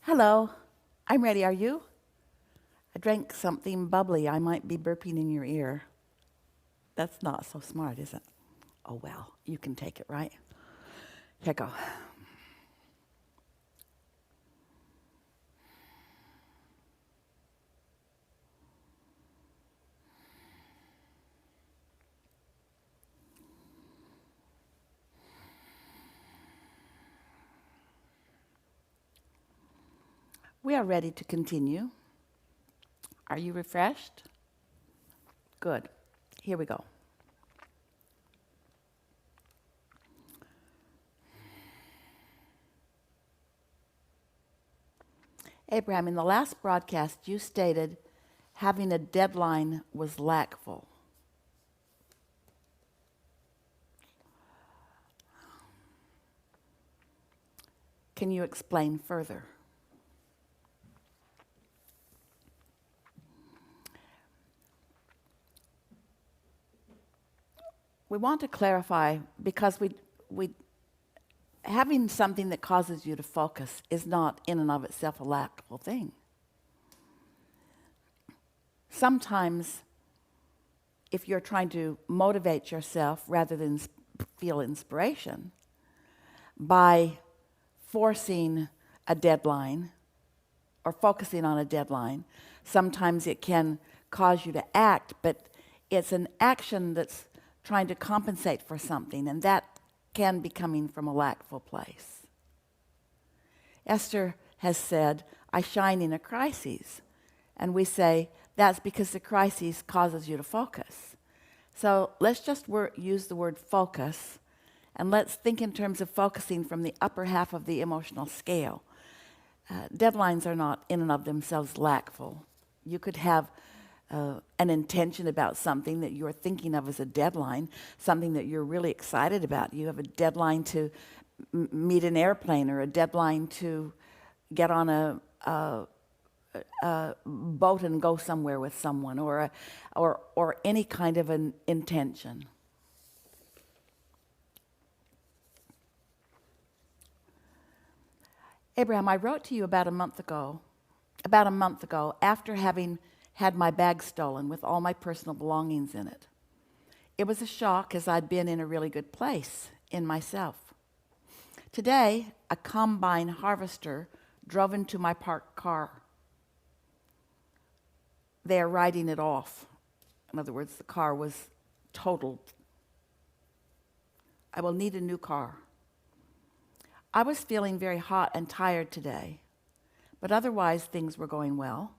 Hello, I'm ready. Are you? I drank something bubbly. I might be burping in your ear. That's not so smart, is it? Oh, well, you can take it, right? Here I go. We are ready to continue. Are you refreshed? Good. Here we go. Abraham, in the last broadcast, you stated having a deadline was lackful. Can you explain further? We want to clarify because we having something that causes you to focus is not in and of itself a lackful thing. Sometimes, if you're trying to motivate yourself rather than feel inspiration by forcing a deadline or focusing on a deadline, sometimes it can cause you to act, but it's an action that's trying to compensate for something, and that can be coming from a lackful place. Esther has said, I shine in a crisis. And we say, that's because the crisis causes you to focus. So let's just use the word focus, and let's think in terms of focusing from the upper half of the emotional scale. Deadlines are not in and of themselves lackful. You could have an intention about something that you're thinking of as a deadline, something that you're really excited about. You have a deadline to meet an airplane, or a deadline to get on a boat and go somewhere with someone, or any kind of an intention. Abraham, I wrote to you about a month ago, after having had my bag stolen with all my personal belongings in it. It was a shock, as I'd been in a really good place in myself. Today, a combine harvester drove into my parked car. They are writing it off. In other words, the car was totaled. I will need a new car. I was feeling very hot and tired today, but otherwise things were going well.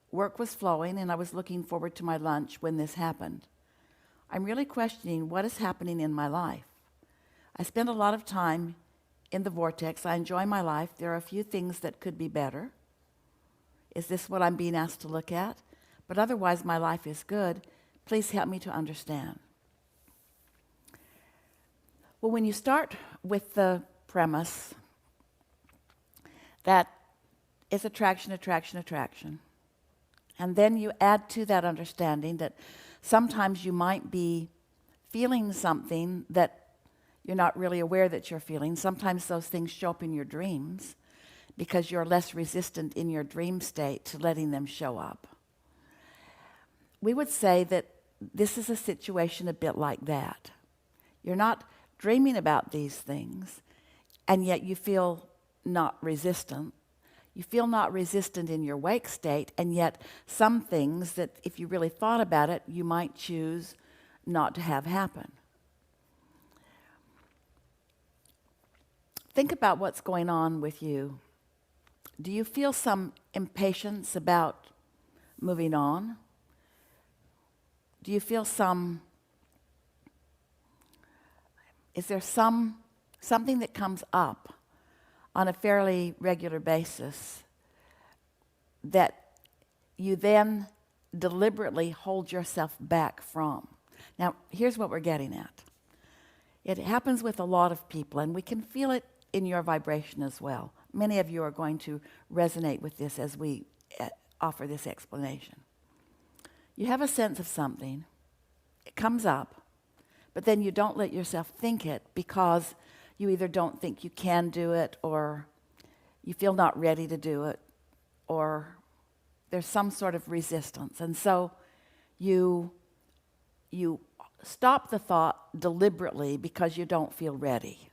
Work was flowing, and I was looking forward to my lunch when this happened. I'm really questioning what is happening in my life. I spend a lot of time in the vortex. I enjoy my life. There are a few things that could be better. Is this what I'm being asked to look at? But otherwise, my life is good. Please help me to understand. Well, when you start with the premise that it's attraction, attraction, attraction, and then you add to that understanding that sometimes you might be feeling something that you're not really aware that you're feeling. Sometimes those things show up in your dreams because you're less resistant in your dream state to letting them show up. We would say that this is a situation a bit like that. You're not dreaming about these things, and yet you feel not resistant. You feel not resistant in your wake state, and yet some things that, if you really thought about it, you might choose not to have happen. Think about what's going on with you. Do you feel some impatience about moving on? Do you feel is there something that comes up on a fairly regular basis that you then deliberately hold yourself back from? Now, here's what we're getting at. It happens with a lot of people, and we can feel it in your vibration as well. Many of you are going to resonate with this as we offer this explanation. You have a sense of something, it comes up, but then you don't let yourself think it because you either don't think you can do it, or you feel not ready to do it, or there's some sort of resistance. And so you stop the thought deliberately because you don't feel ready.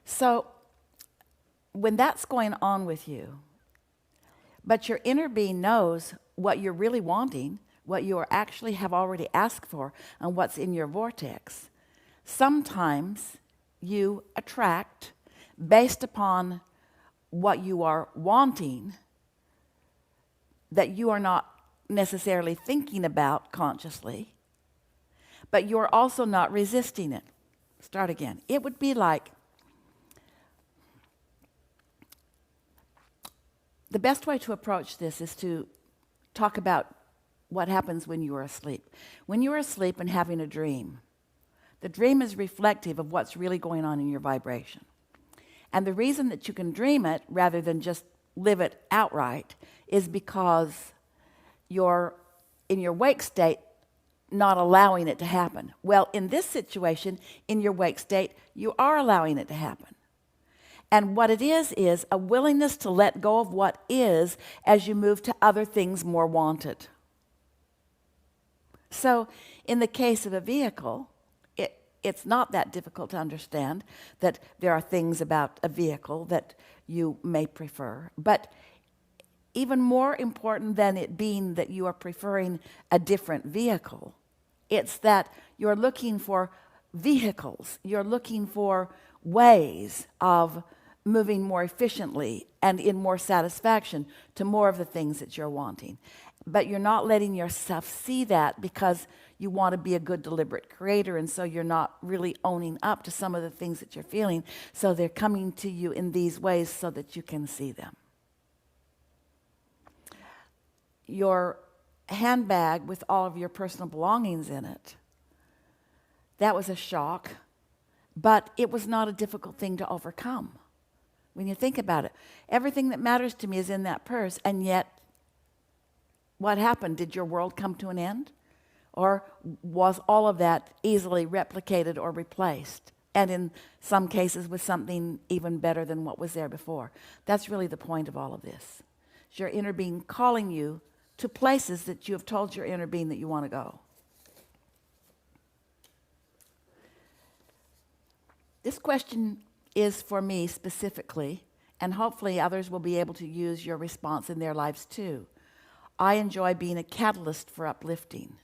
So when that's going on with you, but your inner being knows what you're really wanting, what you actually have already asked for, and what's in your vortex, sometimes you attract based upon what you are wanting that you are not necessarily thinking about consciously, but you're also not resisting it. Start again. It would be like, the best way to approach this is to talk about what happens when you are asleep. When you are asleep and having a dream, the dream is reflective of what's really going on in your vibration. And the reason that you can dream it rather than just live it outright is because you're in your wake state not allowing it to happen. Well, in this situation, in your wake state, you are allowing it to happen. And what it is a willingness to let go of what is as you move to other things more wanted. So in the case of a vehicle, it's not that difficult to understand that there are things about a vehicle that you may prefer. But even more important than it being that you are preferring a different vehicle, it's that you're looking for vehicles. You're looking for ways of moving more efficiently and in more satisfaction to more of the things that you're wanting. But you're not letting yourself see that because you want to be a good deliberate creator, and so you're not really owning up to some of the things that you're feeling. So they're coming to you in these ways so that you can see them. Your handbag with all of your personal belongings in it, that was a shock, but it was not a difficult thing to overcome. When you think about it, everything that matters to me is in that purse, and yet what happened? Did your world come to an end? Or was all of that easily replicated or replaced? And in some cases with something even better than what was there before. That's really the point of all of this. It's your inner being calling you to places that you have told your inner being that you want to go. This question is for me specifically, and hopefully others will be able to use your response in their lives too. I enjoy being a catalyst for uplifting.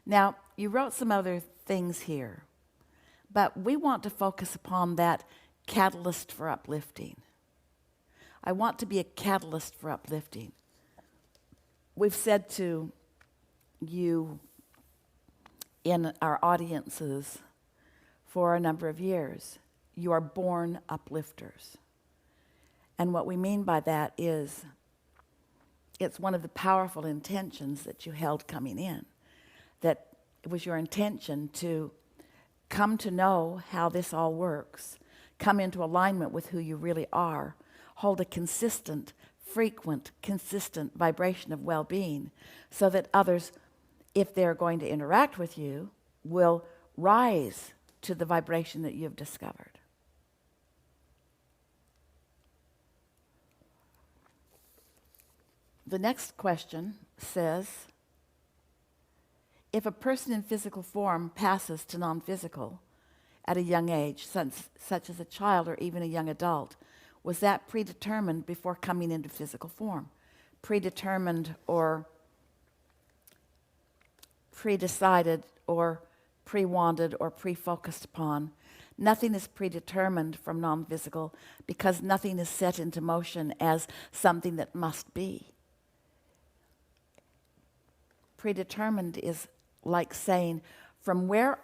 Now, you wrote some other things here, but we want to focus upon that catalyst for uplifting. I want to be a catalyst for uplifting. We've said to you in our audiences for a number of years, you are born uplifters. And what we mean by that is it's one of the powerful intentions that you held coming in, that it was your intention to come to know how this all works, come into alignment with who you really are, hold a consistent, frequent, consistent vibration of well-being so that others, if they're going to interact with you, will rise to the vibration that you've discovered. The next question says, if a person in physical form passes to non-physical at a young age, such as a child or even a young adult, was that predetermined before coming into physical form? Predetermined or pre-decided or pre-wanted or pre-focused upon? Nothing is predetermined from non-physical because nothing is set into motion as something that must be. Predetermined is like saying, from where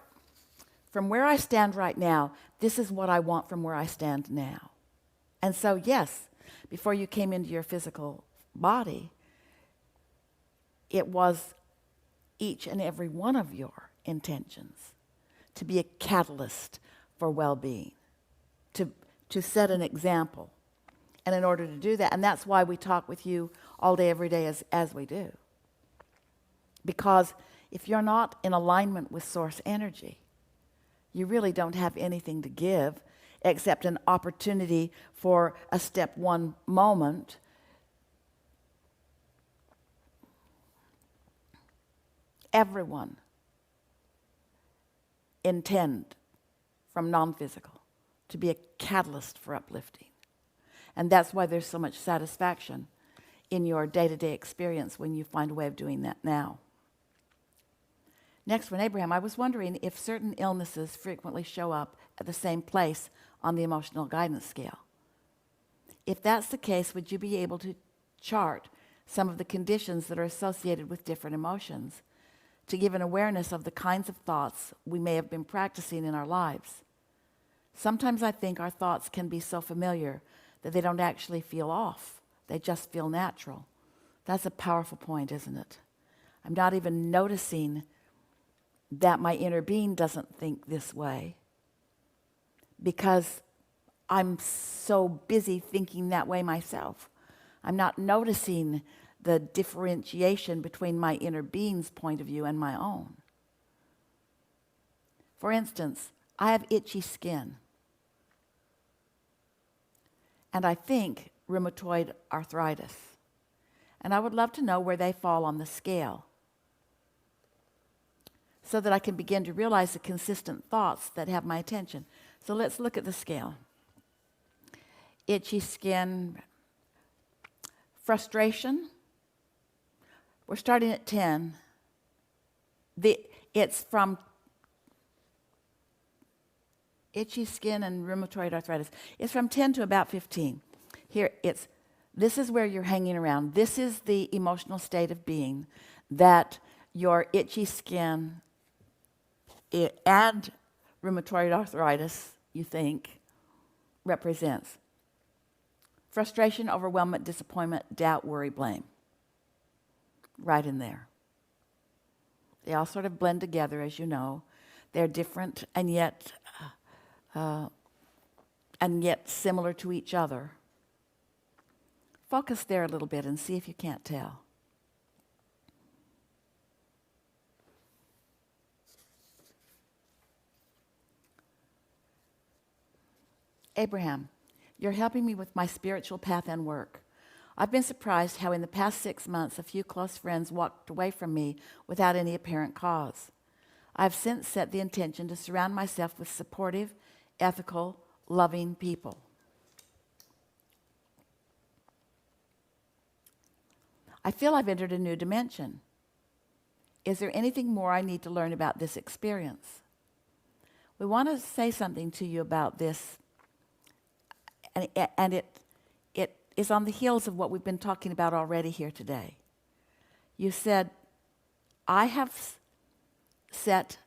I stand right now, this is what I want from where I stand now. And so, yes, before you came into your physical body, it was each and every one of your intentions to be a catalyst for well-being, to set an example. And in order to do that, and that's why we talk with you all day, every day as we do. Because if you're not in alignment with source energy, you really don't have anything to give except an opportunity for a step one moment. Everyone intend from non-physical to be a catalyst for uplifting. And that's why there's so much satisfaction in your day-to-day experience when you find a way of doing that now. Next one, Abraham, I was wondering if certain illnesses frequently show up at the same place on the emotional guidance scale. If that's the case, would you be able to chart some of the conditions that are associated with different emotions to give an awareness of the kinds of thoughts we may have been practicing in our lives? Sometimes I think our thoughts can be so familiar that they don't actually feel off. They just feel natural. That's a powerful point, isn't it? I'm not even noticing that my inner being doesn't think this way because I'm so busy thinking that way myself. I'm not noticing the differentiation between my inner being's point of view and my own. For instance, I have itchy skin. And I think rheumatoid arthritis. And I would love to know where they fall on the scale so that I can begin to realize the consistent thoughts that have my attention. So let's look at the scale. Itchy skin, frustration. We're starting at 10. It's from itchy skin and rheumatoid arthritis. It's from 10 to about 15. This is where you're hanging around. This is the emotional state of being that your itchy skin and rheumatoid arthritis, you think, represents. Frustration, overwhelmment, disappointment, doubt, worry, blame. Right in there. They all sort of blend together, as you know. They're different and yet similar to each other. Focus there a little bit and see if you can't tell. Abraham, you're helping me with my spiritual path and work. I've been surprised how in the past 6 months a few close friends walked away from me without any apparent cause. I've since set the intention to surround myself with supportive, ethical, loving people. I feel I've entered a new dimension. Is there anything more I need to learn about this experience? We want to say something to you about this, and it is on the heels of what we've been talking about already here today. You said, I have set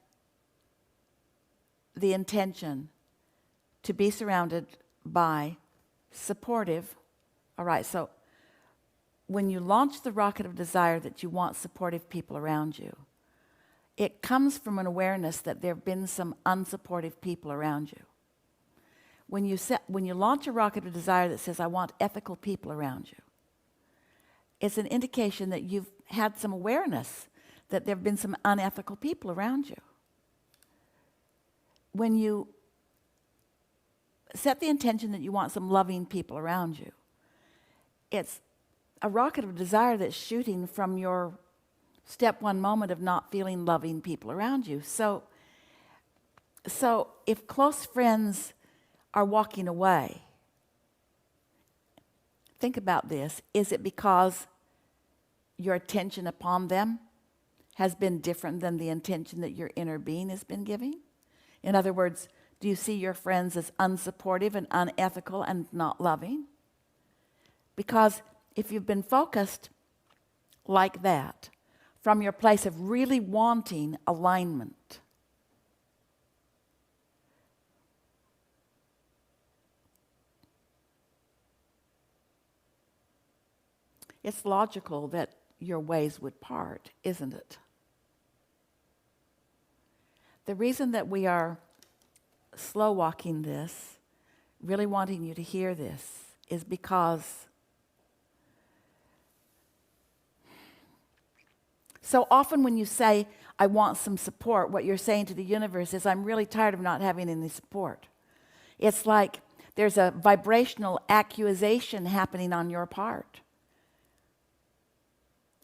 the intention to be surrounded by supportive. All right, so when you launch the rocket of desire that you want supportive people around you, it comes from an awareness that there have been some unsupportive people around you. When you launch a rocket of desire that says, I want ethical people around you, it's an indication that you've had some awareness that there have been some unethical people around you. When you set the intention that you want some loving people around you, it's a rocket of desire that's shooting from your step one moment of not feeling loving people around you. So if close friends are walking away, think about this. Is it because your attention upon them has been different than the intention that your inner being has been giving? In other words, do you see your friends as unsupportive and unethical and not loving? Because if you've been focused like that, from your place of really wanting alignment, it's logical that your ways would part, isn't it? The reason that we are slow walking this, really wanting you to hear this, is because so often when you say, I want some support, what you're saying to the universe is, I'm really tired of not having any support. It's like there's a vibrational accusation happening on your part.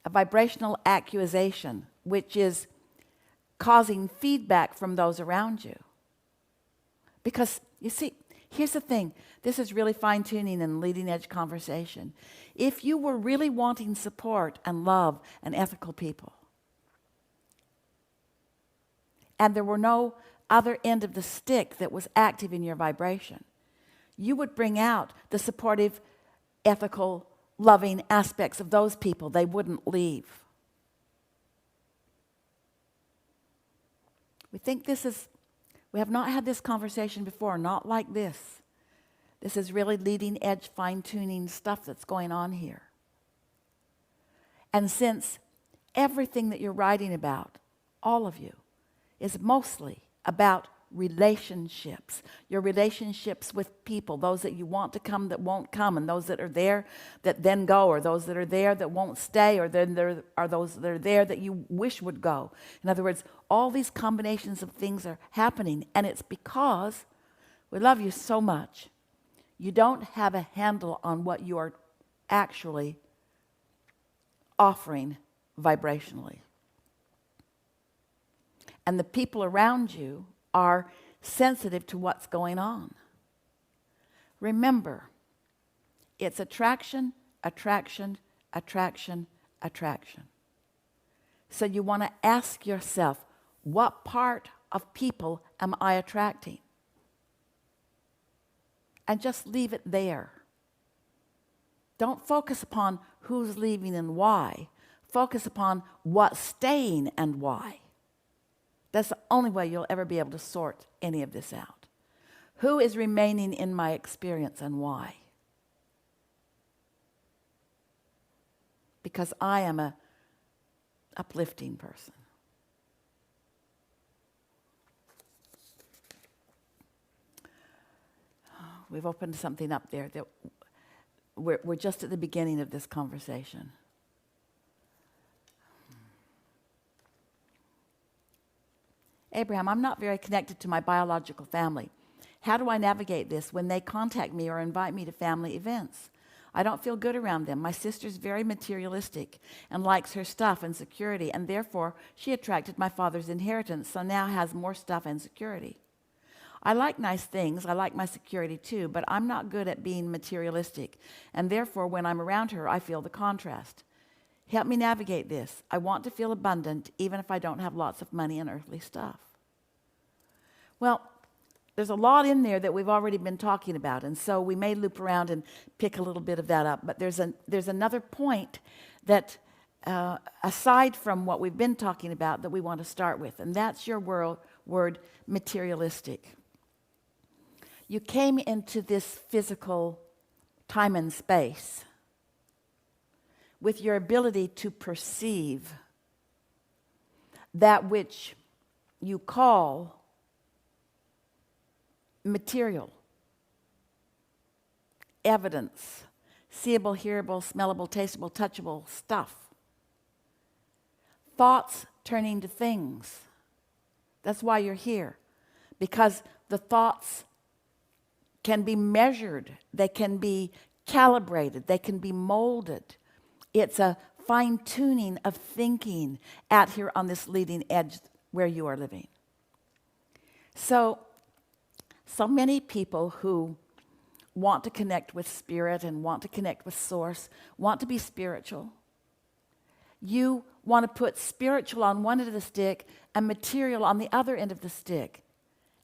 A vibrational accusation, which is causing feedback from those around you. Because, you see, here's the thing. This is really fine-tuning and leading-edge conversation. If you were really wanting support and love and ethical people, and there were no other end of the stick that was active in your vibration, you would bring out the supportive, ethical, loving aspects of those people. They wouldn't leave. We have not had this conversation before, not like this. This is really leading edge, fine-tuning stuff that's going on here. And since everything that you're writing about, all of you, is mostly about relationships, your relationships with people, those that you want to come that won't come, and those that are there that then go, or those that are there that won't stay, or then there are those that are there that you wish would go. In other words, all these combinations of things are happening, and it's because we love you so much. You don't have a handle on what you are actually offering vibrationally. And the people around you are sensitive to what's going on. Remember, it's attraction, attraction, attraction, attraction. So you want to ask yourself, what part of people am I attracting? And just leave it there. Don't focus upon who's leaving and why. Focus upon what's staying and why. That's the only way you'll ever be able to sort any of this out. Who is remaining in my experience and why? Because I am a uplifting person. We've opened something up there that we're just at the beginning of this conversation. Abraham, I'm not very connected to my biological family. How do I navigate this when they contact me or invite me to family events? I don't feel good around them. My sister's very materialistic and likes her stuff and security, and therefore she attracted my father's inheritance, so now has more stuff and security. I like nice things. I like my security too, but I'm not good at being materialistic, and therefore when I'm around her, I feel the contrast. Help me navigate this. I want to feel abundant even if I don't have lots of money and earthly stuff. Well, there's a lot in there that we've already been talking about, and so we may loop around and pick a little bit of that up, but there's another point that aside from what we've been talking about that we want to start with, and that's your word materialistic. You came into this physical time and space with your ability to perceive that which you call material, evidence, seeable, hearable, smellable, tasteable, touchable stuff. Thoughts turning to things. That's why you're here, because the thoughts can be measured, they can be calibrated, they can be molded. It's a fine-tuning of thinking out here on this leading edge where you are living. So many people who want to connect with spirit and want to connect with source, want to be spiritual. You want to put spiritual on one end of the stick and material on the other end of the stick.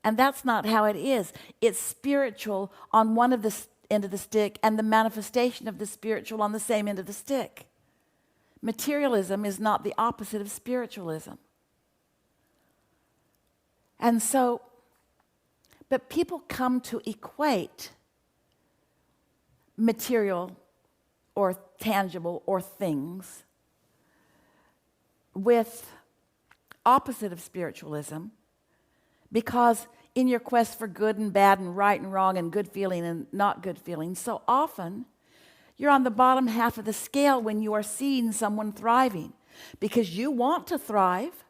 And that's not how it is. It's spiritual on one of the end of the stick and the manifestation of the spiritual on the same end of the stick. Materialism is not the opposite of spiritualism. And so, but people come to equate material or tangible or things with opposite of spiritualism, because in your quest for good and bad and right and wrong and good feeling and not good feeling, so often you're on the bottom half of the scale when you are seeing someone thriving, because you want to thrive.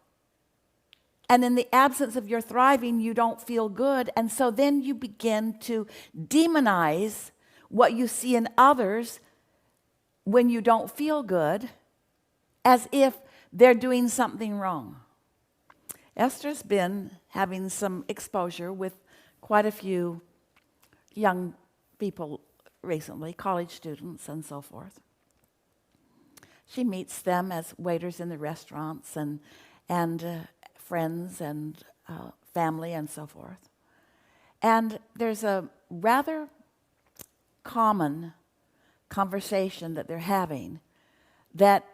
And in the absence of your thriving, you don't feel good. And so then you begin to demonize what you see in others when you don't feel good, as if they're doing something wrong. Esther's been having some exposure with quite a few young people recently, college students and so forth. She meets them as waiters in the restaurants and friends and family and so forth. And there's a rather common conversation that they're having that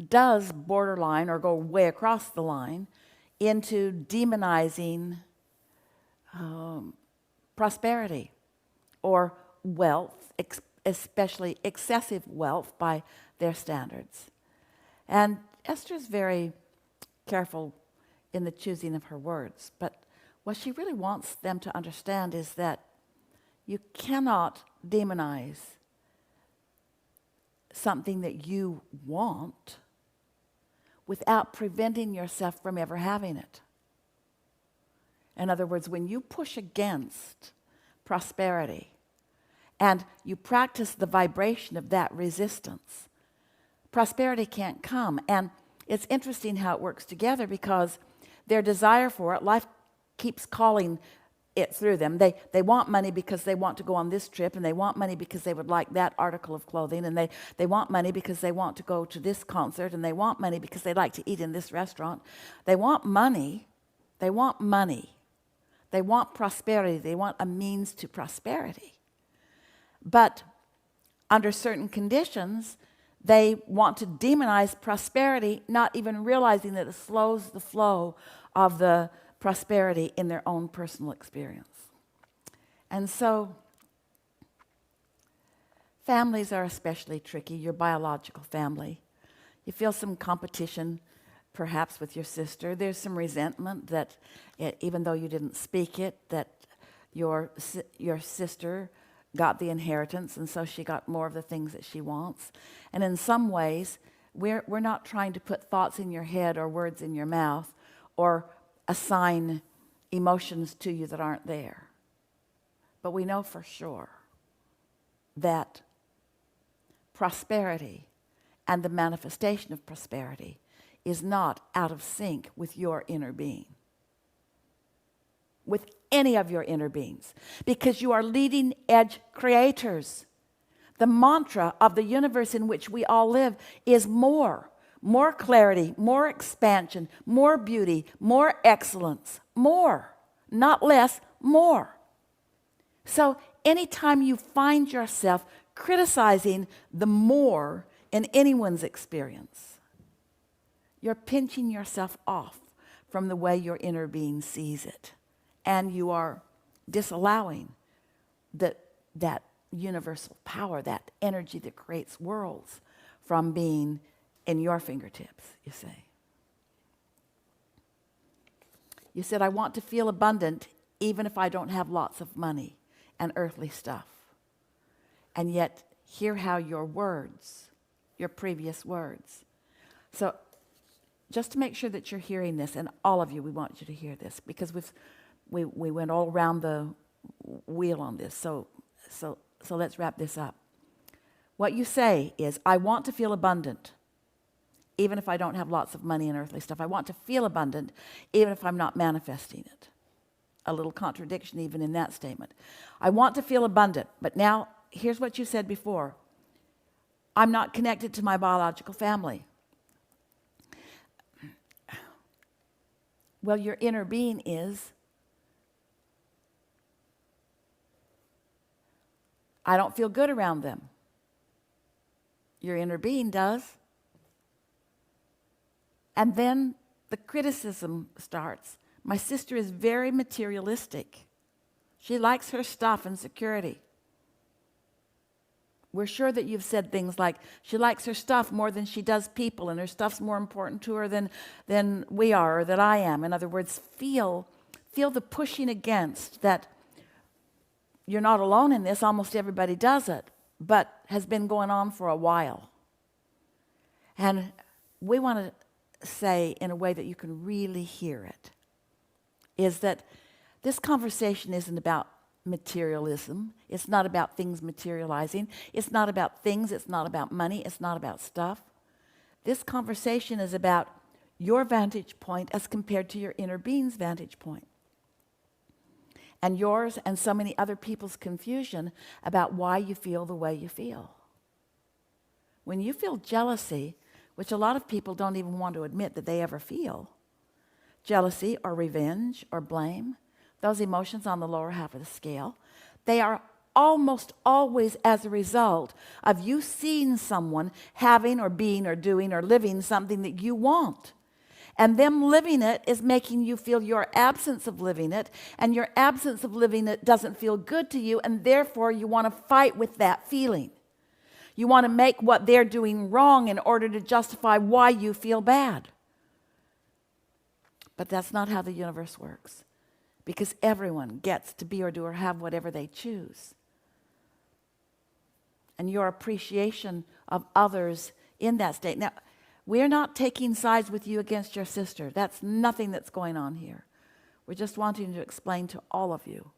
does borderline or go way across the line into demonizing prosperity or wealth, especially excessive wealth by their standards. And Esther's very careful in the choosing of her words, but what she really wants them to understand is that you cannot demonize something that you want without preventing yourself from ever having it. In other words, when you push against prosperity and you practice the vibration of that resistance, prosperity can't come. And it's interesting how it works together, because their desire for it, life keeps calling it through them. They want money because they want to go on this trip, and they want money because they would like that article of clothing, and they want money because they want to go to this concert, and they want money because they like to eat in this restaurant. They want money. They want money. They want prosperity. They want a means to prosperity. But under certain conditions, they want to demonize prosperity, not even realizing that it slows the flow of the prosperity in their own personal experience. And so families are especially tricky, your biological family. You feel some competition, perhaps with your sister. There's some resentment that even though you didn't speak it, that your sister got the inheritance, and so she got more of the things that she wants. And in some ways, we're not trying to put thoughts in your head or words in your mouth or assign emotions to you that aren't there. But we know for sure that prosperity and the manifestation of prosperity is not out of sync with your inner being, with any of your inner beings, because you are leading edge creators. The mantra of the universe in which we all live is more clarity, more expansion, more beauty, more excellence, more, not less, more. So anytime you find yourself criticizing the more in anyone's experience, you're pinching yourself off from the way your inner being sees it. And you are disallowing that universal power, that energy that creates worlds, from being in your fingertips, you say. You said, I want to feel abundant even if I don't have lots of money and earthly stuff. And yet, hear how your words, your previous words. So, just to make sure that you're hearing this, and all of you, we want you to hear this, because we went all around the wheel on this. So let's wrap this up. What you say is, I want to feel abundant, even if I don't have lots of money and earthly stuff. I want to feel abundant, even if I'm not manifesting it. A little contradiction even in that statement. I want to feel abundant, but now here's what you said before. I'm not connected to my biological family. Well, your inner being is. I don't feel good around them. Your inner being does. And then the criticism starts. My sister is very materialistic. She likes her stuff and security. We're sure that you've said things like, she likes her stuff more than she does people, and her stuff's more important to her than we are, or that I am. In other words, feel the pushing against that. You're not alone in this. Almost everybody does it, but has been going on for a while. And we want to say in a way that you can really hear it is that this conversation isn't about materialism. It's not about things materializing. It's not about things. It's not about money. It's not about stuff. This conversation is about your vantage point as compared to your inner being's vantage point. And yours and so many other people's confusion about why you feel the way you feel. When you feel jealousy, which a lot of people don't even want to admit that they ever feel, jealousy or revenge or blame, those emotions on the lower half of the scale, they are almost always as a result of you seeing someone having or being or doing or living something that you want. And them living it is making you feel your absence of living it, and your absence of living it doesn't feel good to you, and therefore you want to fight with that feeling. You want to make what they're doing wrong in order to justify why you feel bad. But that's not how the universe works, because everyone gets to be or do or have whatever they choose. And your appreciation of others in that state. Now, we're not taking sides with you against your sister. That's nothing that's going on here. We're just wanting to explain to all of you.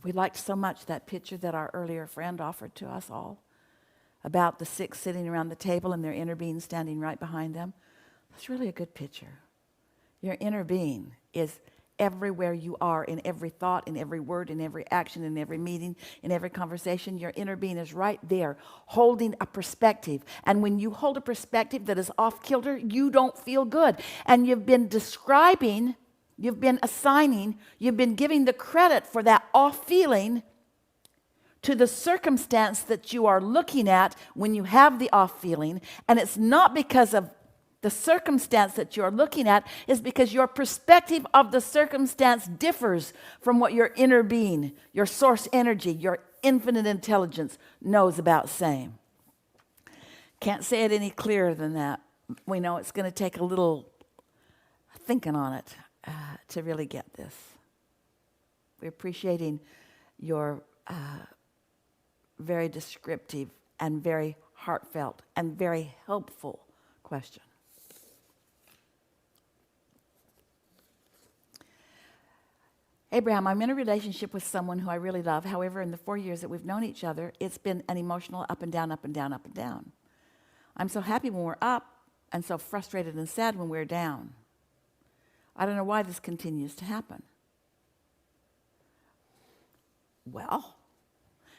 We liked so much that picture that our earlier friend offered to us all about the 6 sitting around the table and their inner being standing right behind them. That's really a good picture. Your inner being is everywhere you are, in every thought, in every word, in every action, in every meeting, in every conversation. Your inner being is right there holding a perspective. And when you hold a perspective that is off kilter, you don't feel good. And you've been describing, you've been assigning, you've been giving the credit for that off feeling to the circumstance that you are looking at when you have the off feeling. And it's not because of the circumstance that you're looking at, is because your perspective of the circumstance differs from what your inner being, your source energy, your infinite intelligence knows about saying. Can't say it any clearer than that. We know it's going to take a little thinking on it to really get this. We're appreciating your very descriptive and very heartfelt and very helpful question. Abraham, I'm in a relationship with someone who I really love. However, in the 4 years that we've known each other, it's been an emotional up and down, up and down, up and down. I'm so happy when we're up and so frustrated and sad when we're down. I don't know why this continues to happen. Well,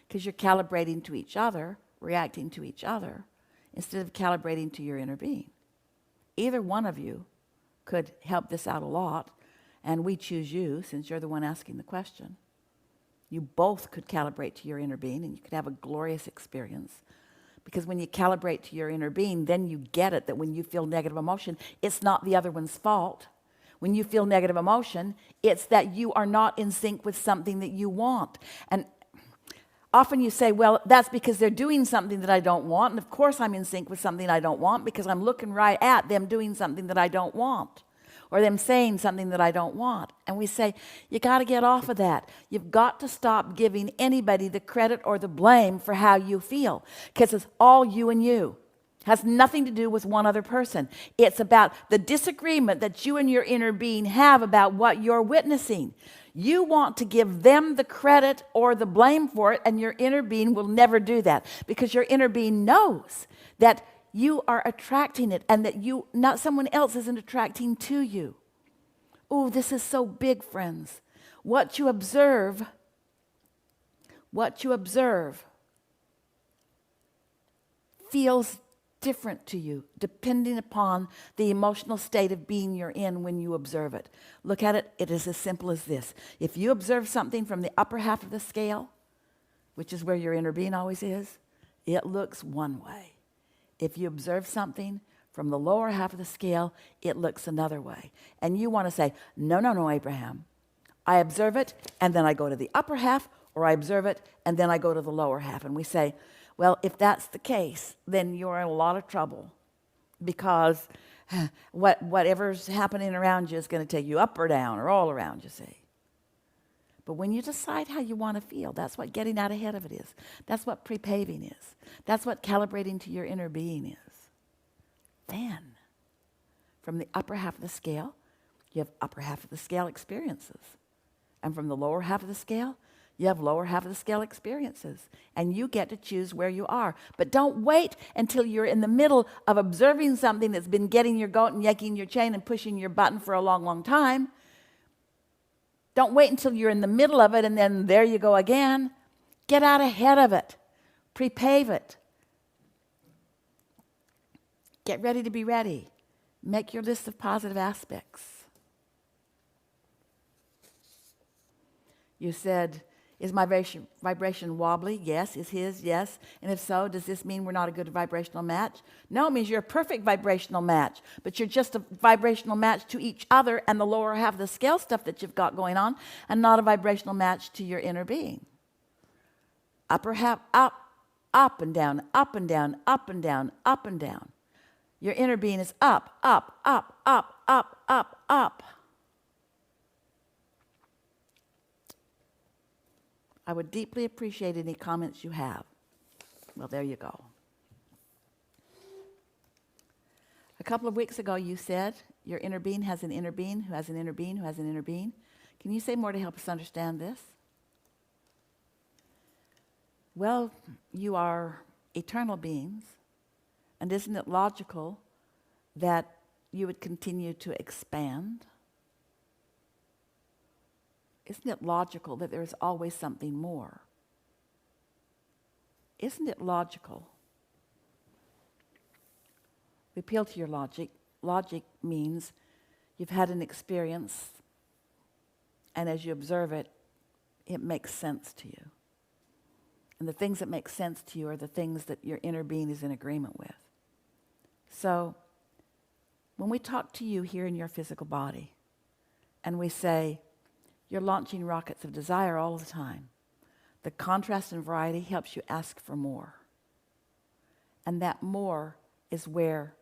because you're calibrating to each other, reacting to each other, instead of calibrating to your inner being. Either one of you could help this out a lot. And we choose you, since you're the one asking the question. You both could calibrate to your inner being, and you could have a glorious experience. Because when you calibrate to your inner being, then you get it that when you feel negative emotion, it's not the other one's fault. When you feel negative emotion, it's that you are not in sync with something that you want. And often you say, well, that's because they're doing something that I don't want. And of course I'm in sync with something I don't want, because I'm looking right at them doing something that I don't want. Or them saying something that I don't want. And we say, you got to get off of that. You've got to stop giving anybody the credit or the blame for how you feel, because it's all you and you. It has nothing to do with one other person. It's about the disagreement that you and your inner being have about what you're witnessing. You want to give them the credit or the blame for it, and your inner being will never do that, because your inner being knows that you are attracting it, and that not someone else isn't attracting to you. Oh, this is so big, friends. What you observe feels different to you, depending upon the emotional state of being you're in when you observe it. Look at it, it is as simple as this. If you observe something from the upper half of the scale, which is where your inner being always is, it looks one way. If you observe something from the lower half of the scale, it looks another way. And you want to say, no, Abraham. I observe it, and then I go to the upper half, or I observe it, and then I go to the lower half. And we say, well, if that's the case, then you're in a lot of trouble, because whatever's happening around you is going to take you up or down, or all around, you see. But when you decide how you want to feel, that's what getting out ahead of it is. That's what pre-paving is. That's what calibrating to your inner being is. then, from the upper half of the scale, you have upper half of the scale experiences. And from the lower half of the scale, you have lower half of the scale experiences. And you get to choose where you are. But don't wait until you're in the middle of observing something that's been getting your goat and yanking your chain and pushing your button for a long, long time. Don't wait until you're in the middle of it and then there you go again. Get out ahead of it. Prepave it. Get ready to be ready. Make your list of positive aspects. You said, is my vibration wobbly? Yes. Is his? Yes. And if so, does this mean we're not a good vibrational match? No, it means you're a perfect vibrational match, but you're just a vibrational match to each other and the lower half of the scale stuff that you've got going on, and not a vibrational match to your inner being. Upper half, up and down, up and down, up and down, up and down. Your inner being is up, up, up, up, up, up, up. I would deeply appreciate any comments you have. Well, there you go. A couple of weeks ago, you said your inner being has an inner being who has an inner being who has an inner being. Can you say more to help us understand this? Well, you are eternal beings, and isn't it logical that you would continue to expand? Isn't it logical that there is always something more? Isn't it logical? We appeal to your logic. Logic means you've had an experience, and as you observe it, it makes sense to you. And the things that make sense to you are the things that your inner being is in agreement with. So, when we talk to you here in your physical body, and we say, you're launching rockets of desire all the time, the contrast and variety helps you ask for more. And that more is where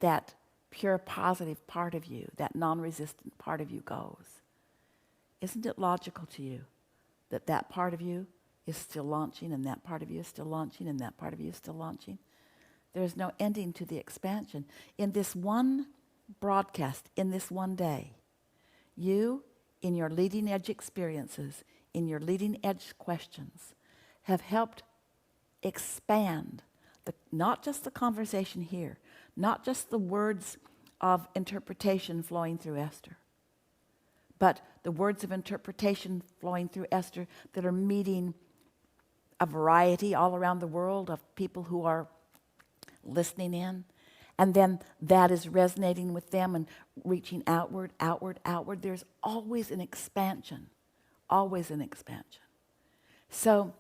that pure positive part of you, that non-resistant part of you goes. Isn't it logical to you that that part of you is still launching, and that part of you is still launching, and that part of you is still launching? There is no ending to the expansion. In this one broadcast, in this one day, you, in your leading edge experiences, in your leading edge questions, have helped expand not just the conversation here, not just the words of interpretation flowing through Esther, but the words of interpretation flowing through Esther that are meeting a variety all around the world of people who are listening in. And then that is resonating with them and reaching outward, outward, outward. There's always an expansion, always an expansion. So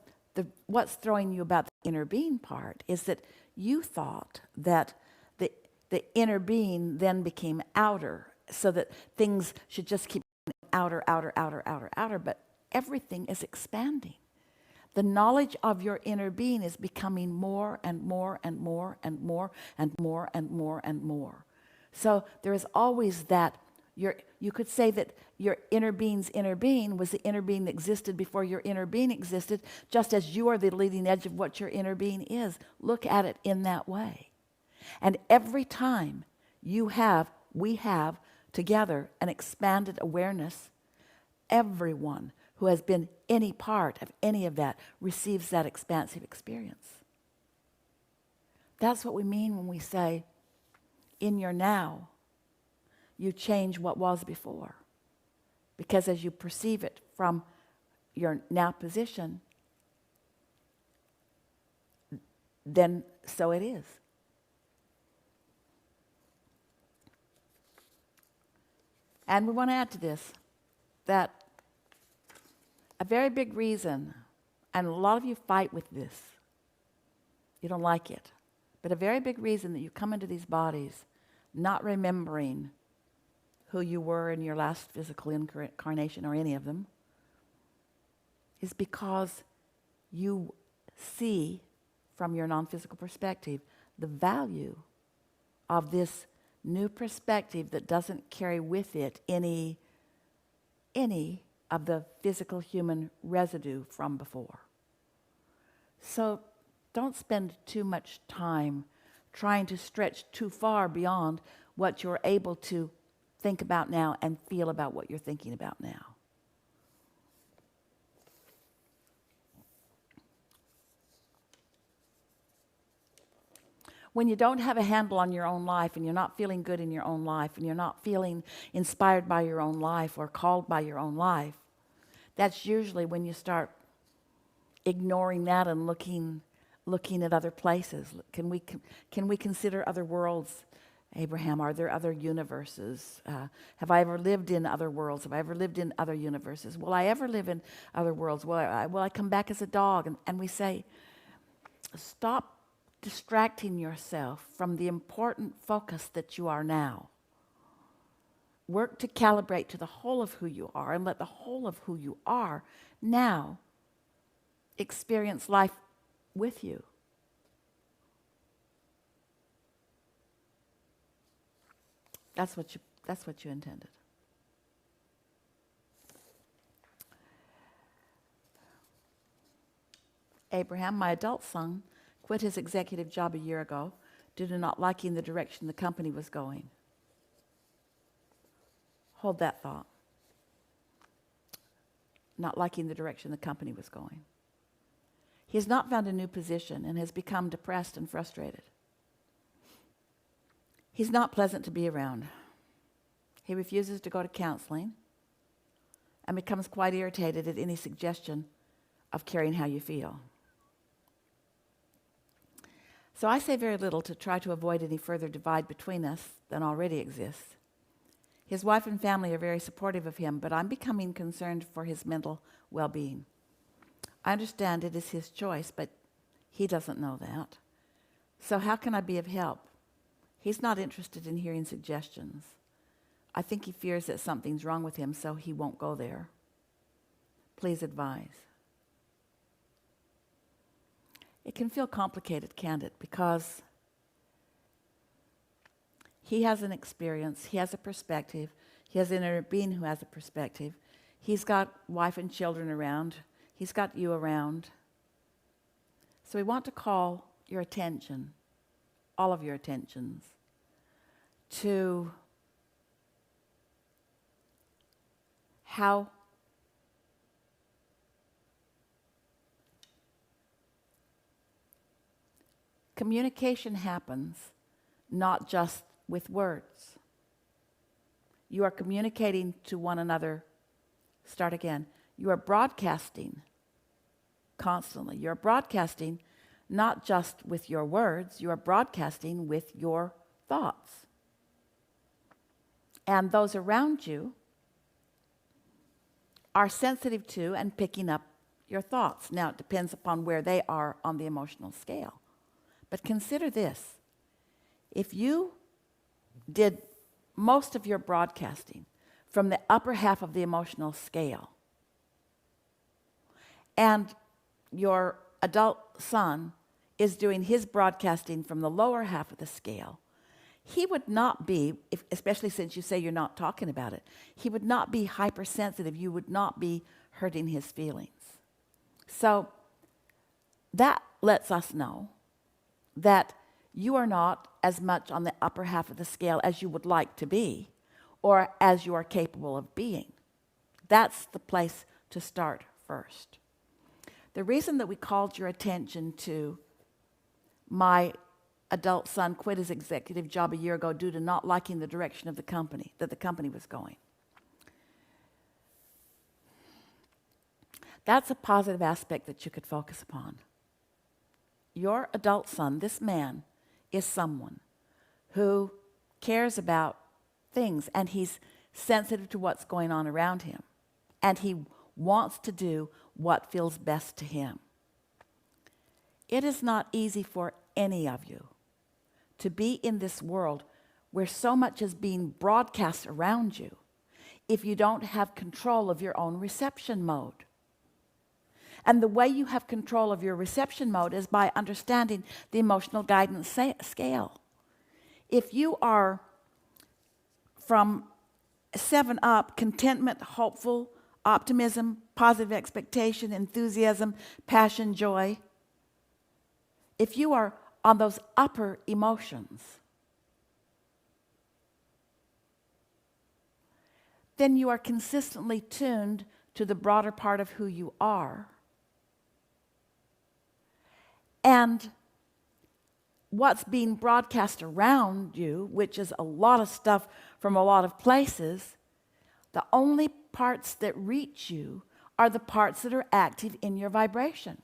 what's throwing you about the inner being part is that you thought that the inner being then became outer, so that things should just keep outer, outer, outer, outer, outer, but everything is expanding. The knowledge of your inner being is becoming more and more and more and more and more and more and more. So there is always that. You could say that your inner being's inner being was the inner being that existed before your inner being existed, just as you are the leading edge of what your inner being is. Look at it in that way. And every time we have together an expanded awareness, everyone who has been any part of any of that receives that expansive experience. That's what we mean when we say, in your now, you change what was before. Because as you perceive it from your now position, then so it is. And we want to add to this that a very big reason, and a lot of you fight with this, you don't like it, but a very big reason that you come into these bodies not remembering who you were in your last physical incarnation or any of them is because you see from your non-physical perspective the value of this new perspective that doesn't carry with it any of the physical human residue from before. So don't spend too much time trying to stretch too far beyond what you're able to think about now and feel about what you're thinking about now. When you don't have a handle on your own life and you're not feeling good in your own life and you're not feeling inspired by your own life or called by your own life, that's usually when you start ignoring that and looking at other places. Can we consider other worlds? Abraham, are there other universes? Have I ever lived in other worlds? Have I ever lived in other universes? Will I ever live in other worlds? Will I come back as a dog? And we say, stop distracting yourself from the important focus that you are now. Work to calibrate to the whole of who you are and let the whole of who you are now experience life with you. That's what you intended. Abraham, my adult son, quit his executive job a year ago due to not liking the direction the company was going. Hold that thought. Not liking the direction the company was going. He has not found a new position and has become depressed and frustrated. He's not pleasant to be around. He refuses to go to counseling and becomes quite irritated at any suggestion of caring how you feel. So I say very little to try to avoid any further divide between us than already exists. His wife and family are very supportive of him, but I'm becoming concerned for his mental well-being. I understand it is his choice, but he doesn't know that. So how can I be of help? He's not interested in hearing suggestions. I think he fears that something's wrong with him, so he won't go there. Please advise. It can feel complicated, can't it? Because he has an experience, he has a perspective, he has an inner being who has a perspective. He's got wife and children around, he's got you around. So we want to call your attention, all of your attentions, to how communication happens not just with words. You are communicating to one another. Start again. You are broadcasting constantly. You're broadcasting not just with your words, you are broadcasting with your thoughts. And those around you are sensitive to and picking up your thoughts. Now, it depends upon where they are on the emotional scale. But consider this. If you did most of your broadcasting from the upper half of the emotional scale, and your adult son is doing his broadcasting from the lower half of the scale, he would not be, especially since you say you're not talking about it, he would not be hypersensitive. You would not be hurting his feelings. So that lets us know that you are not as much on the upper half of the scale as you would like to be or as you are capable of being. That's the place to start first. The reason that we called your attention to my adult son quit his executive job a year ago due to not liking the direction of the company, that the company was going. That's a positive aspect that you could focus upon. Your adult son, this man, is someone who cares about things and he's sensitive to what's going on around him. And he wants to do what feels best to him. It is not easy for any of you to be in this world where so much is being broadcast around you if you don't have control of your own reception mode. And the way you have control of your reception mode is by understanding the emotional guidance scale. If you are from 7 up, contentment, hopeful, optimism, positive expectation, enthusiasm, passion, joy, if you are on those upper emotions, then you are consistently tuned to the broader part of who you are. And what's being broadcast around you, which is a lot of stuff from a lot of places, the only parts that reach you are the parts that are active in your vibration.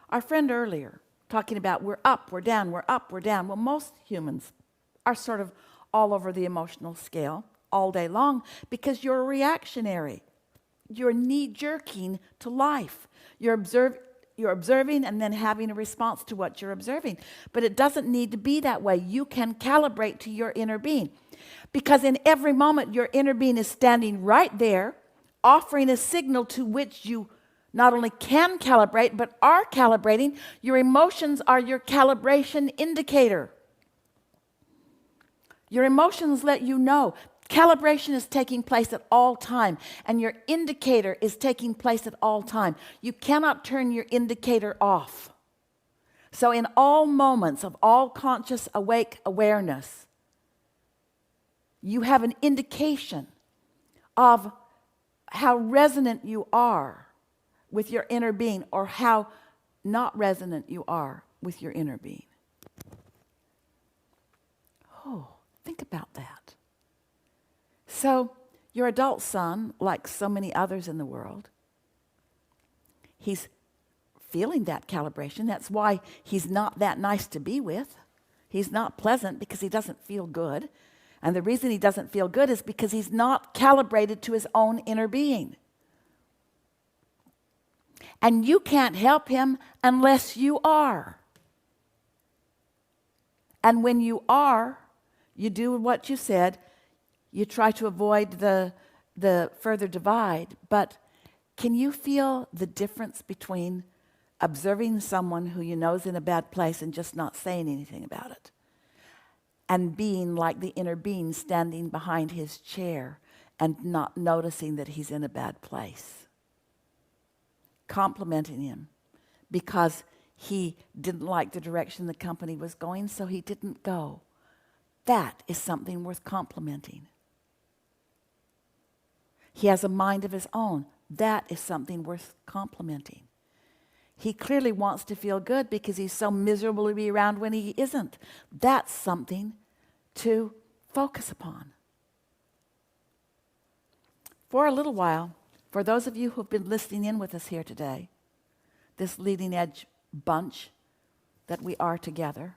Our friend earlier, talking about we're up, we're down, we're up, we're down. Well, most humans are sort of all over the emotional scale all day long because you're reactionary. You're knee-jerking to life. You're observing and then having a response to what you're observing. But it doesn't need to be that way. You can calibrate to your inner being. Because in every moment, your inner being is standing right there, offering a signal to which you not only can calibrate, but are calibrating. Your emotions are your calibration indicator. Your emotions let you know. Calibration is taking place at all time, and your indicator is taking place at all time. You cannot turn your indicator off. So in all moments of all conscious awake awareness, you have an indication of how resonant you are with your inner being or how not resonant you are with your inner being. Oh, think about that. So your adult son, like so many others in the world, he's feeling that calibration. That's why he's not that nice to be with. He's not pleasant because he doesn't feel good. And the reason he doesn't feel good is because he's not calibrated to his own inner being. And you can't help him unless you are. And when you are, you do what you said. You try to avoid the further divide. But can you feel the difference between observing someone who you know is in a bad place and just not saying anything about it, and being like the inner being standing behind his chair and not noticing that he's in a bad place? Complimenting him because he didn't like the direction the company was going, so he didn't go. That is something worth complimenting. He has a mind of his own. That is something worth complimenting. He clearly wants to feel good because he's so miserable to be around when he isn't. That's something to focus upon. For a little while, for those of you who have been listening in with us here today, this leading edge bunch that we are together,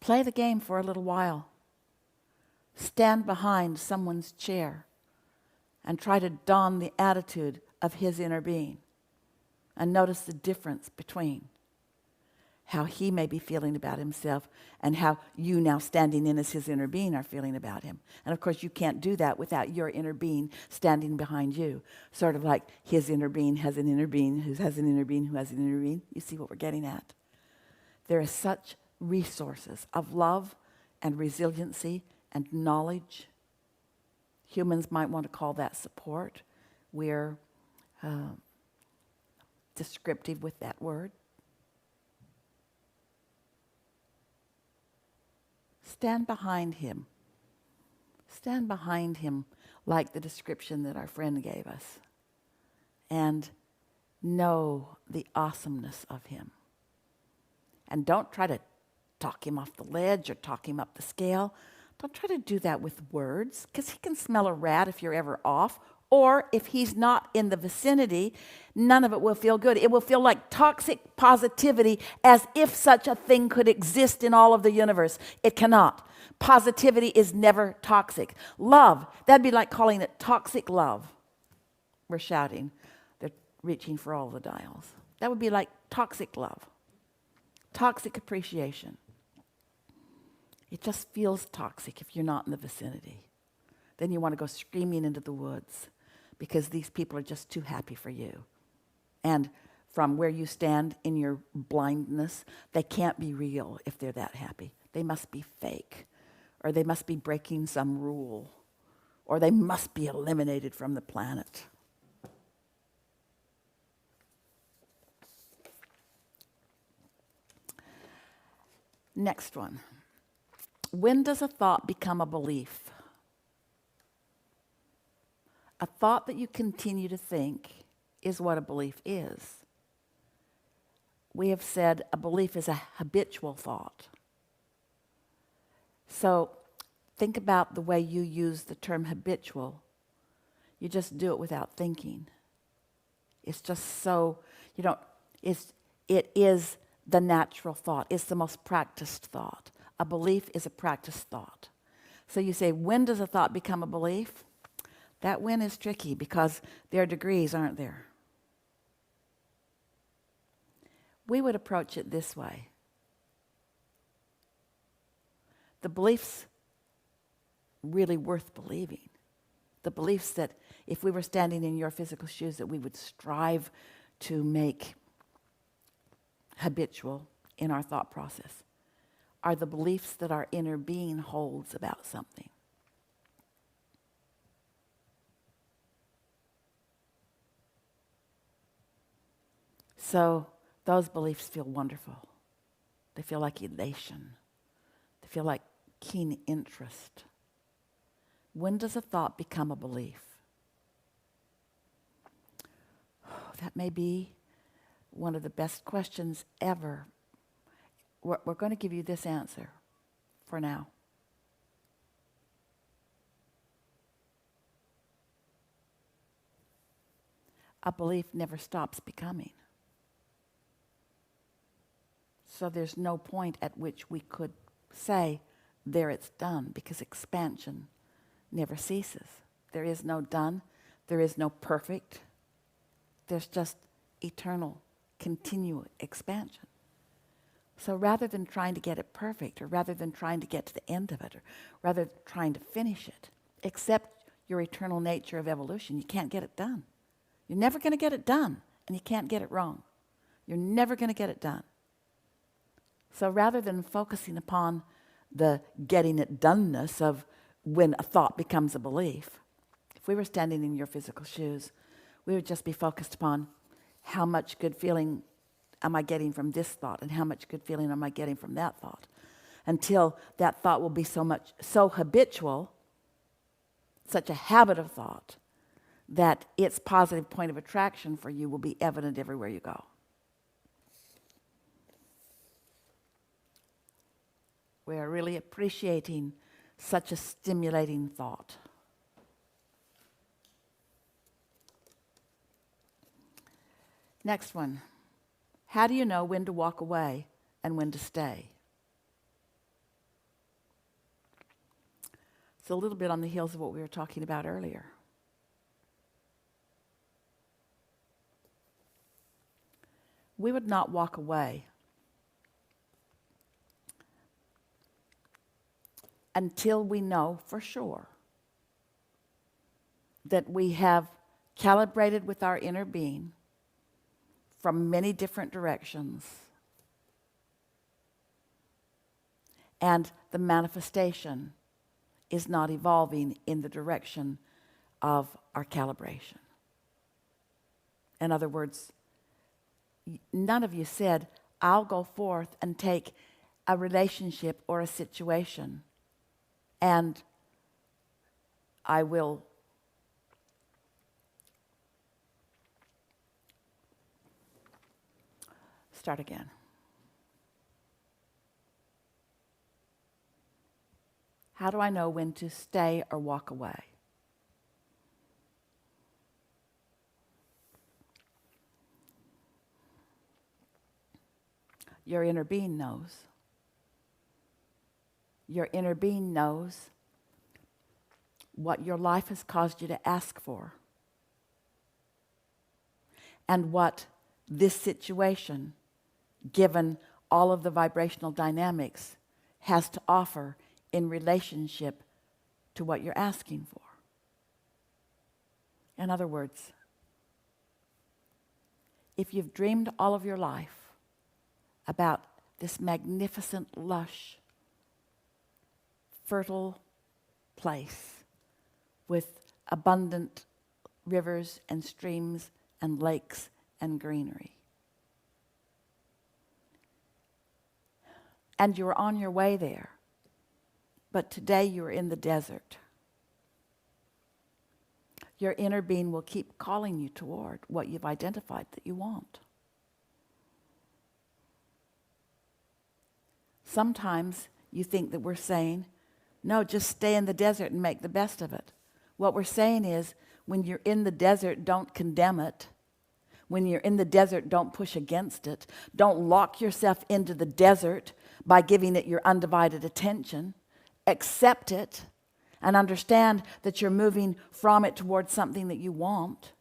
play the game for a little while. Stand behind someone's chair and try to don the attitude of his inner being and notice the difference between how he may be feeling about himself and how you now standing in as his inner being are feeling about him. And of course you can't do that without your inner being standing behind you. Sort of like his inner being has an inner being who has an inner being who has an inner being. You see what we're getting at? There are such resources of love and resiliency and knowledge. Humans might want to call that support. We're descriptive with that word. Stand behind him. Stand behind him like the description that our friend gave us. And know the awesomeness of him. And don't try to talk him off the ledge or talk him up the scale. Don't try to do that with words, because he can smell a rat if you're ever off. Or if he's not in the vicinity, none of it will feel good. It will feel like toxic positivity, as if such a thing could exist in all of the universe. It cannot. Positivity is never toxic. Love, that'd be like calling it toxic love. We're shouting. They're reaching for all the dials. That would be like toxic love. Toxic appreciation. It just feels toxic if you're not in the vicinity. Then you want to go screaming into the woods because these people are just too happy for you. And from where you stand in your blindness, they can't be real if they're that happy. They must be fake, or they must be breaking some rule, or they must be eliminated from the planet. Next one. When does a thought become a belief? A thought that you continue to think is what a belief is. We have said a belief is a habitual thought. So think about the way you use the term habitual. You just do it without thinking. It's just so, it is the natural thought. It's the most practiced thought. A belief is a practiced thought. So you say, when does a thought become a belief? That when is tricky because there are degrees, aren't there? We would approach it this way. The beliefs really worth believing. The beliefs that if we were standing in your physical shoes that we would strive to make habitual in our thought process are the beliefs that our inner being holds about something. So those beliefs feel wonderful. They feel like elation. They feel like keen interest. When does a thought become a belief? That may be one of the best questions ever. We're going to give you this answer for now. A belief never stops becoming. So there's no point at which we could say, there it's done, because expansion never ceases. There is no done, there is no perfect. There's just eternal, continual expansion. So rather than trying to get it perfect, or rather than trying to get to the end of it, or rather than trying to finish it, accept your eternal nature of evolution. You can't get it done. You're never going to get it done, and you can't get it wrong. You're never going to get it done. So rather than focusing upon the getting it doneness of when a thought becomes a belief, if we were standing in your physical shoes, we would just be focused upon how much good feeling am I getting from this thought and how much good feeling am I getting from that thought, until that thought will be so habitual, such a habit of thought, that its positive point of attraction for you will be evident everywhere you go. We are really appreciating such a stimulating thought. Next one. How do you know when to walk away and when to stay? It's a little bit on the heels of what we were talking about earlier. We would not walk away until we know for sure that we have calibrated with our inner being from many different directions, and the manifestation is not evolving in the direction of our calibration. In other words, none of you said, I'll go forth and take a relationship or a situation and I will start again. How do I know when to stay or walk away? Your inner being knows. Your inner being knows what your life has caused you to ask for, and what this situation, given all of the vibrational dynamics, has to offer in relationship to what you're asking for. In other words, if you've dreamed all of your life about this magnificent, lush, fertile place with abundant rivers and streams and lakes and greenery, and you're on your way there. But today you're in the desert. Your inner being will keep calling you toward what you've identified that you want. Sometimes you think that we're saying, no, just stay in the desert and make the best of it. What we're saying is, when you're in the desert, don't condemn it. When you're in the desert, don't push against it. Don't lock yourself into the desert by giving it your undivided attention. Accept it and understand that you're moving from it towards something that you want.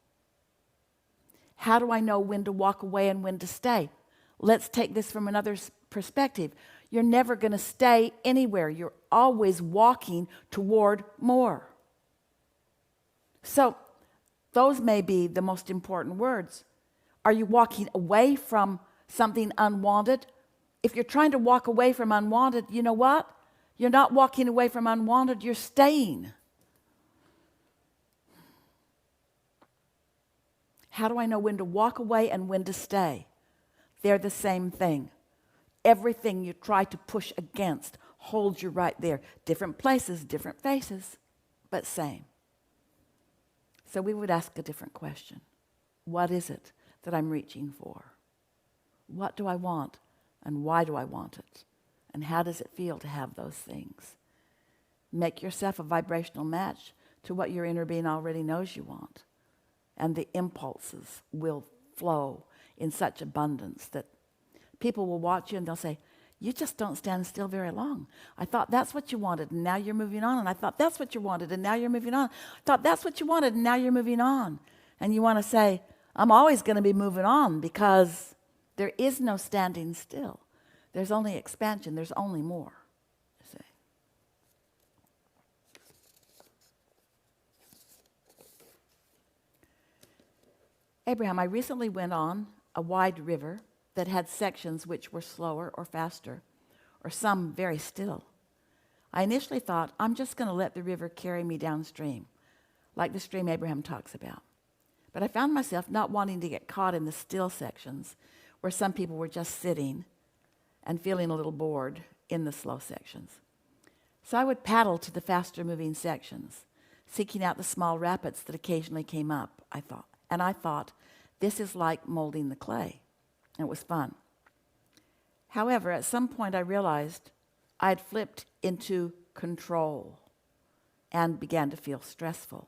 How do I know when to walk away and when to stay? Let's take this from another perspective. You're never going to stay anywhere. You're always walking toward more. So those may be the most important words. Are you walking away from something unwanted? If you're trying to walk away from unwanted, you know what? You're not walking away from unwanted, you're staying. How do I know when to walk away and when to stay? They're the same thing. Everything you try to push against holds you right there. Different places, different faces, but same. So we would ask a different question. What is it that I'm reaching for? What do I want, and why do I want it? And how does it feel to have those things? Make yourself a vibrational match to what your inner being already knows you want. And the impulses will flow in such abundance that people will watch you and they'll say, you just don't stand still very long. I thought that's what you wanted, and now you're moving on. And I thought that's what you wanted, and now you're moving on. I thought that's what you wanted, and now you're moving on. And you want to say, I'm always going to be moving on, because there is no standing still. There's only expansion. There's only more. You see. Abraham, I recently went on a wide river that had sections which were slower or faster, or some very still. I initially thought, I'm just going to let the river carry me downstream, like the stream Abraham talks about. But I found myself not wanting to get caught in the still sections, where some people were just sitting and feeling a little bored in the slow sections. So I would paddle to the faster moving sections, seeking out the small rapids that occasionally came up, I thought, this is like molding the clay. And it was fun. However, at some point I realized I had flipped into control and began to feel stressful.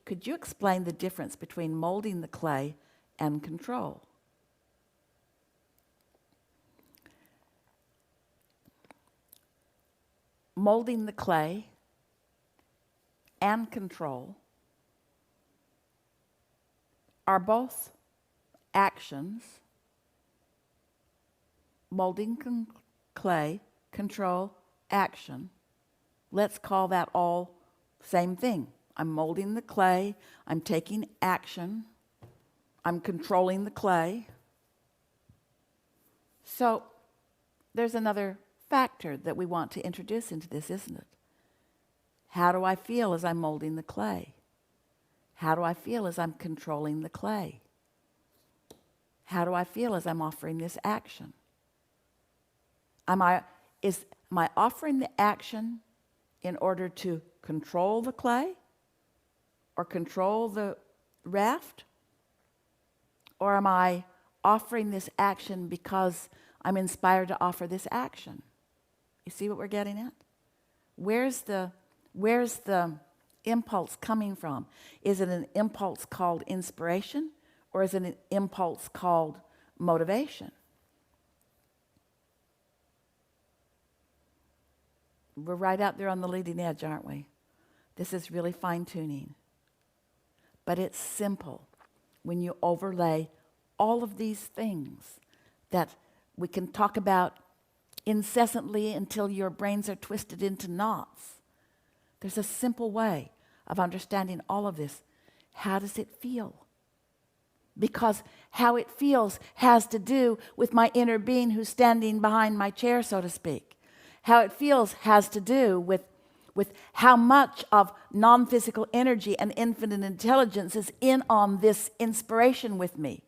Could you explain the difference between molding the clay and control? Molding the clay and control are both actions. Molding clay, control, action. Let's call that all same thing. I'm molding the clay, I'm taking action, I'm controlling the clay. So there's another factor that we want to introduce into this, isn't it? How do I feel as I'm molding the clay? How do I feel as I'm controlling the clay? How do I feel as I'm offering this action? Am I offering the action in order to control the clay or control the raft? Or am I offering this action because I'm inspired to offer this action? You see what we're getting at? Where's the impulse coming from? Is it an impulse called inspiration, or is it an impulse called motivation? We're right out there on the leading edge, aren't we? This is really fine-tuning. But it's simple when you overlay all of these things that we can talk about incessantly until your brains are twisted into knots. There's a simple way of understanding all of this. How does it feel? Because how it feels has to do with my inner being who's standing behind my chair, so to speak. How it feels has to do with how much of non-physical energy and infinite intelligence is in on this inspiration with me.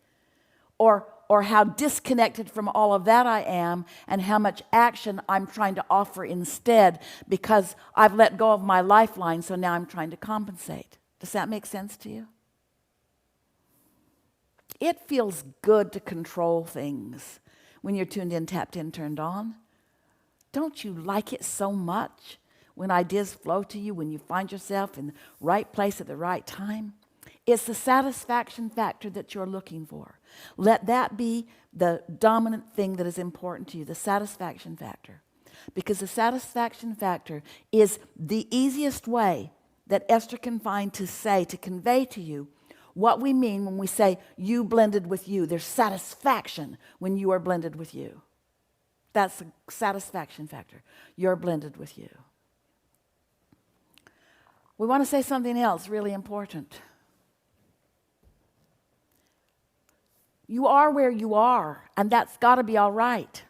Or or how disconnected from all of that I am, and how much action I'm trying to offer instead because I've let go of my lifeline, so now I'm trying to compensate. Does that make sense to you? It feels good to control things when you're tuned in, tapped in, turned on. Don't you like it so much when ideas flow to you, when you find yourself in the right place at the right time? It's the satisfaction factor that you're looking for. Let that be the dominant thing that is important to you, the satisfaction factor. Because the satisfaction factor is the easiest way that Esther can find to say, to convey to you what we mean when we say you blended with you. There's satisfaction when you are blended with you. That's the satisfaction factor. You're blended with you. We want to say something else really important. You are where you are, and that's got to be all right.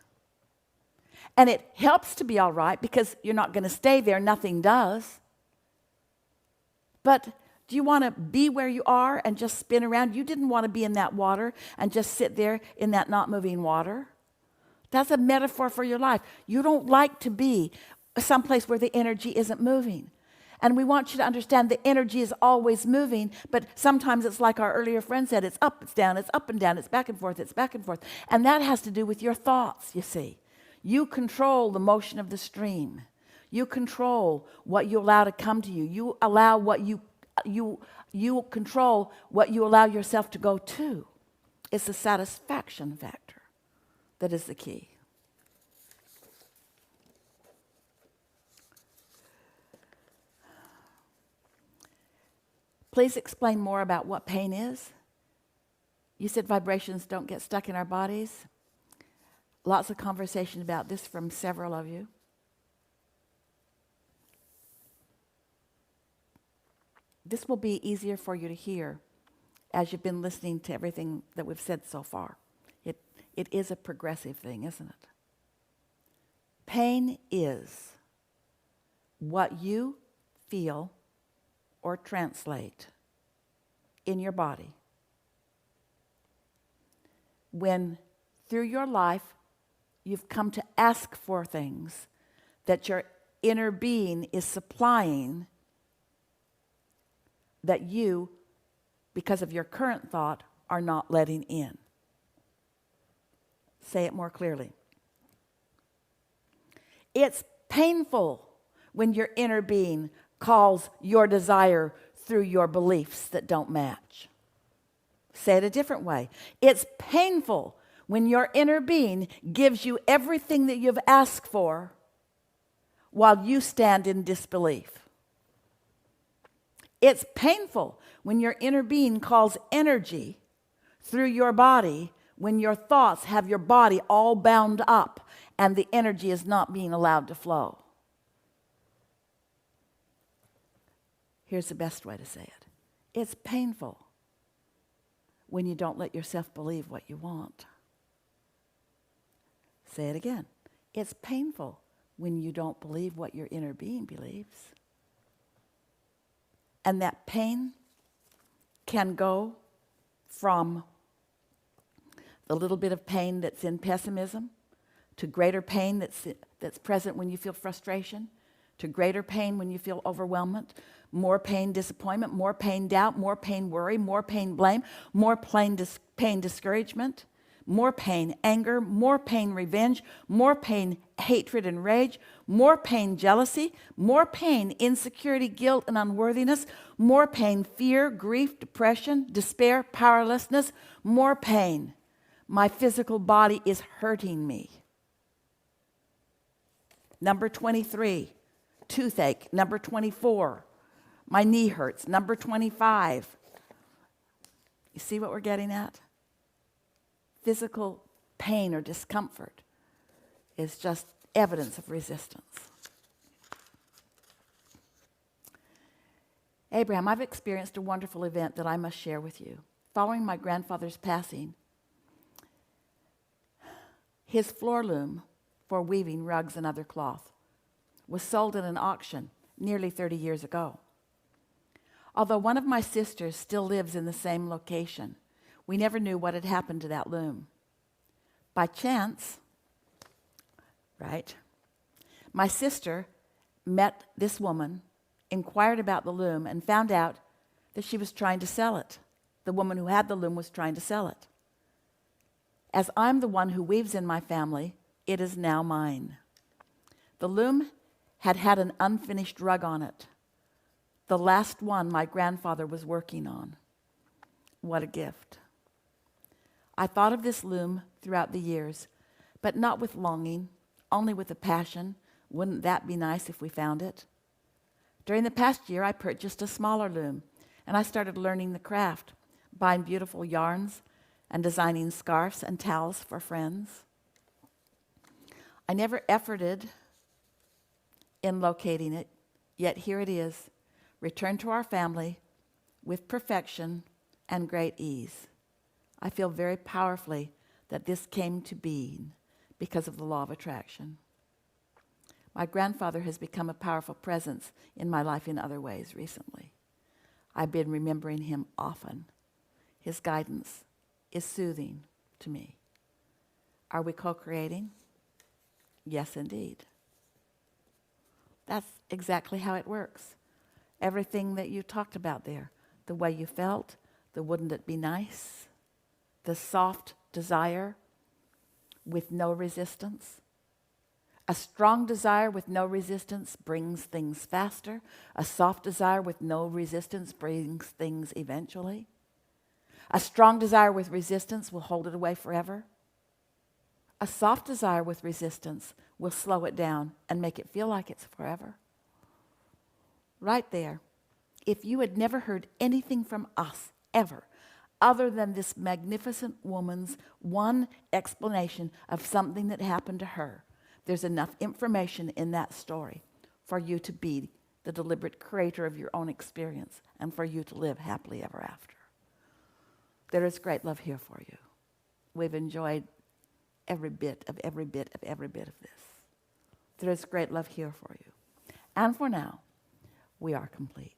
And it helps to be all right because you're not going to stay there. Nothing does. But do you want to be where you are and just spin around? You didn't want to be in that water and just sit there in that not moving water. That's a metaphor for your life. You don't like to be someplace where the energy isn't moving. And we want you to understand the energy is always moving, but sometimes it's like our earlier friend said, it's up, it's down, it's up and down, it's back and forth, it's back and forth. And that has to do with your thoughts, you see. You control the motion of the stream. You control what you allow to come to you. You allow what you control what you allow yourself to go to. It's the satisfaction factor that is the key. Please explain more about what pain is. You said vibrations don't get stuck in our bodies. Lots of conversation about this from several of you. This will be easier for you to hear as you've been listening to everything that we've said so far. It is a progressive thing, isn't it? Pain is what you feel or translate in your body when through your life you've come to ask for things that your inner being is supplying that you, because of your current thought, are not letting in. Say it more clearly. It's painful when your inner being calls your desire through your beliefs that don't match. Say it a different way. It's painful when your inner being gives you everything that you've asked for while you stand in disbelief. It's painful when your inner being calls energy through your body when your thoughts have your body all bound up and the energy is not being allowed to flow. Here's the best way to say it. It's painful when you don't let yourself believe what you want. Say it again. It's painful when you don't believe what your inner being believes. And that pain can go from the little bit of pain that's in pessimism to greater pain that's present when you feel frustration, to greater pain when you feel overwhelmment, more pain disappointment, more pain doubt, more pain worry, more pain blame, more pain discouragement, more pain anger, more pain revenge, more pain hatred and rage, more pain jealousy, more pain insecurity, guilt and unworthiness, more pain fear, grief, depression, despair, powerlessness, more pain. My physical body is hurting me. Number 23, toothache. Number 24, my knee hurts. Number 25. You see what we're getting at? Physical pain or discomfort is just evidence of resistance. Abraham, I've experienced a wonderful event that I must share with you. Following my grandfather's passing, his floor loom for weaving rugs and other cloth was sold at an auction nearly 30 years ago. Although one of my sisters still lives in the same location, we never knew what had happened to that loom. By chance, right, my sister met this woman, inquired about the loom, and found out that she was trying to sell it. The woman who had the loom was trying to sell it. As I'm the one who weaves in my family, it is now mine. The loom had had an unfinished rug on it, the last one my grandfather was working on. What a gift. I thought of this loom throughout the years, but not with longing, only with a passion. Wouldn't that be nice if we found it? During the past year, I purchased a smaller loom, and I started learning the craft, buying beautiful yarns and designing scarves and towels for friends. I never efforted in locating it, yet here it is, returned to our family with perfection and great ease. I feel very powerfully that this came to being because of the law of attraction. My grandfather has become a powerful presence in my life in other ways recently. I've been remembering him often. His guidance is soothing to me. Are we co-creating? Yes, indeed. That's exactly how it works. Everything that you talked about there, the way you felt, the wouldn't it be nice, the soft desire with no resistance. A strong desire with no resistance brings things faster. A soft desire with no resistance brings things eventually. A strong desire with resistance will hold it away forever. A soft desire with resistance will slow it down and make it feel like it's forever. Right there. If you had never heard anything from us, ever, other than this magnificent woman's one explanation of something that happened to her, there's enough information in that story for you to be the deliberate creator of your own experience and for you to live happily ever after. There is great love here for you. We've enjoyed every bit of this. There is great love here for you. And for now, we are complete.